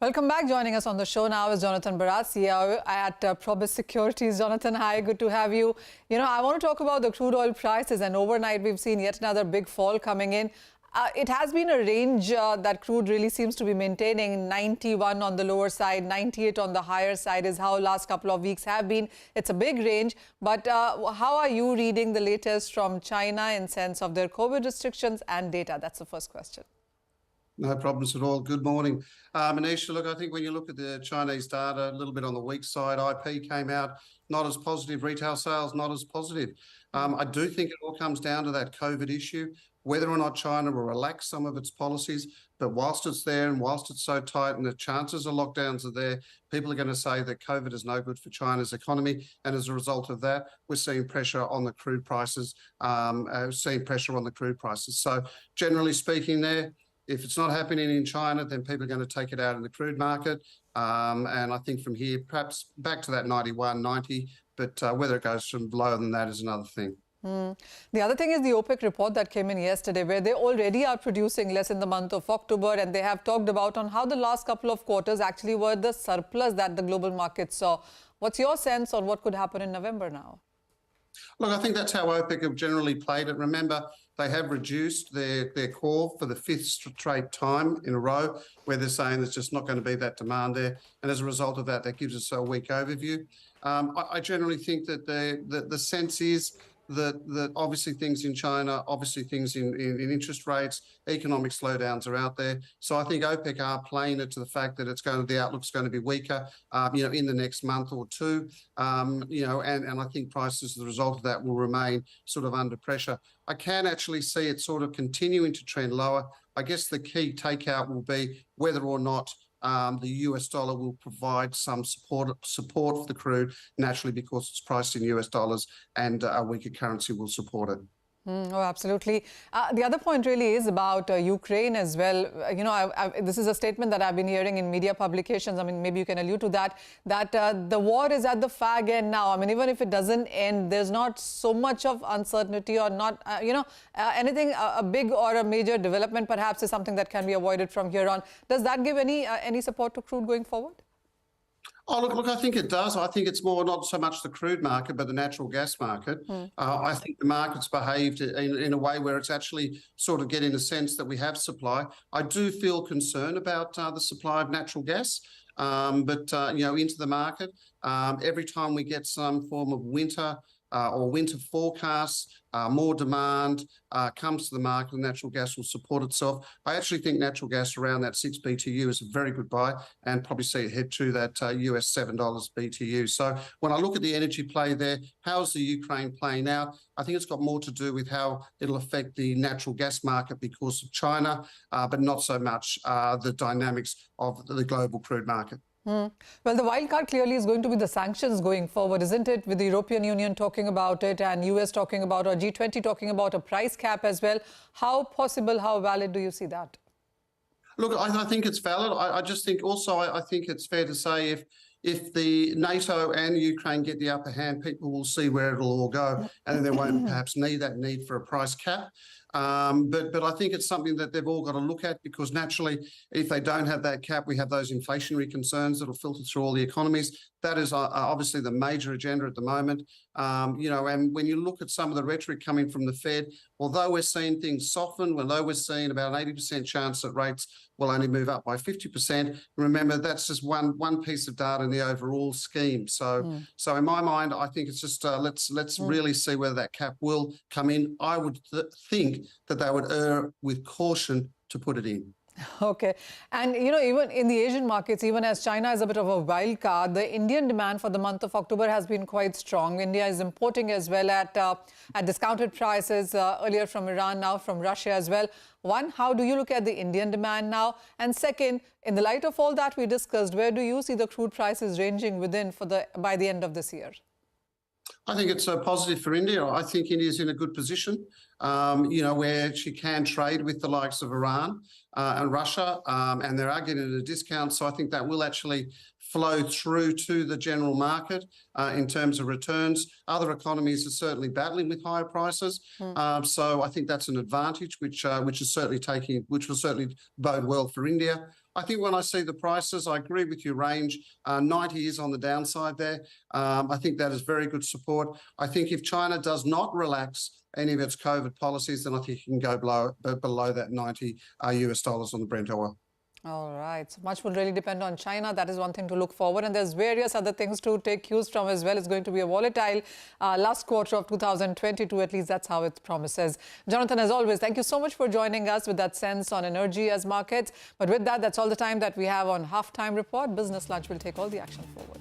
Welcome back. Joining us on the show now is Jonathan Barratt, CEO at Probis Securities. Jonathan, hi, good to have you. I want to talk about the crude oil prices, and overnight we've seen yet another big fall coming in. It has been a range that crude really seems to be maintaining. 91 on the lower side, 98 on the higher side is how last couple of weeks have been. It's a big range, but how are you reading the latest from China in sense of their COVID restrictions and data? That's the first question. No problems at all. Good morning. Manisha, look, I think when you look at the Chinese data, a little bit on the weak side, IP came out not as positive, retail sales not as positive. I do think it all comes down to that COVID issue, whether or not China will relax some of its policies. But whilst it's there and whilst it's so tight and the chances of lockdowns are there, people are going to say that COVID is no good for China's economy. And as a result of that, we're seeing pressure on the crude prices, So generally speaking there, if it's not happening in China, then people are going to take it out in the crude market. And I think from here, perhaps back to that 91, 90, but whether it goes from lower than that is another thing. The other thing is the OPEC report that came in yesterday, where they already are producing less in the month of October, and they have talked about on how the last couple of quarters actually were the surplus that the global market saw. What's your sense on what could happen in November now? Look, I think that's how OPEC have generally played it. Remember, they have reduced their call for the fifth straight time in a row, where they're saying there's just not going to be that demand there. And as a result of that, that gives us a weak overview. I generally think that the sense is that obviously things in China, obviously things in interest rates, economic slowdowns are out there. So I think OPEC are playing it to the fact that the outlook's going to be weaker, in the next month or two, and I think prices as a result of that will remain sort of under pressure. I can actually see it sort of continuing to trend lower. I guess the key takeout will be whether or not the US dollar will provide some support for the crude, naturally because it's priced in US dollars, and a weaker currency will support it. Oh, absolutely. The other point really is about Ukraine as well. This is a statement that I've been hearing in media publications. I mean, maybe you can allude to that the war is at the fag end now. I mean, even if it doesn't end, there's not so much of uncertainty or not, anything, a big or a major development perhaps is something that can be avoided from here on. Does that give any support to crude going forward? Oh, look, I think it does. I think it's more not so much the crude market, but the natural gas market. I think the market's behaved in a way where it's actually sort of getting a sense that we have supply. I do feel concerned about the supply of natural gas, but into the market, every time we get some form of winter or winter forecasts, more demand comes to the market, and natural gas will support itself. I actually think natural gas around that 6 BTU is a very good buy, and probably see it head to that US $7 BTU. So when I look at the energy play there, how's the Ukraine playing out? I think it's got more to do with how it'll affect the natural gas market because of China, but not so much the dynamics of the global crude market. Well, the wild card clearly is going to be the sanctions going forward, isn't it? With the European Union talking about it and US talking about, or G20 talking about a price cap as well. How possible, how valid do you see that? Look, I think it's valid. I just think also, I think it's fair to say if the NATO and Ukraine get the upper hand, people will see where it'll all go, and then there won't perhaps that need for a price cap. But I think it's something that they've all got to look at, because naturally, if they don't have that cap, we have those inflationary concerns that will filter through all the economies. That is obviously the major agenda at the moment. And when you look at some of the rhetoric coming from the Fed, although we're seeing things soften, although we're seeing about an 80% chance that rates will only move up by 50%, remember that's just one piece of data in the overall scheme. So in my mind, I think it's just let's really see whether that cap will come in. I would think that they would err with caution to put it in. Okay. And, even in the Asian markets, even as China is a bit of a wild card, the Indian demand for the month of October has been quite strong. India is importing as well at discounted prices, earlier from Iran, now from Russia as well. One, how do you look at the Indian demand now? And second, in the light of all that we discussed, where do you see the crude prices ranging within by the end of this year? I think it's a positive for India. I think India's in a good position, where she can trade with the likes of Iran and Russia, and they are getting a discount. So I think that will actually flow through to the general market in terms of returns. Other economies are certainly battling with higher prices. So I think that's an advantage, which will certainly bode well for India. I think when I see the prices, I agree with your range. 90 is on the downside there. I think that is very good support. I think if China does not relax any of its COVID policies, then I think you can go below that 90 US dollars on the Brent oil. All right. So much will really depend on China. That is one thing to look forward. And there's various other things to take cues from as well. It's going to be a volatile last quarter of 2022. At least that's how it promises. Jonathan, as always, thank you so much for joining us with that sense on energy as markets. But with that, that's all the time that we have on Halftime Report. Business Lunch will take all the action forward.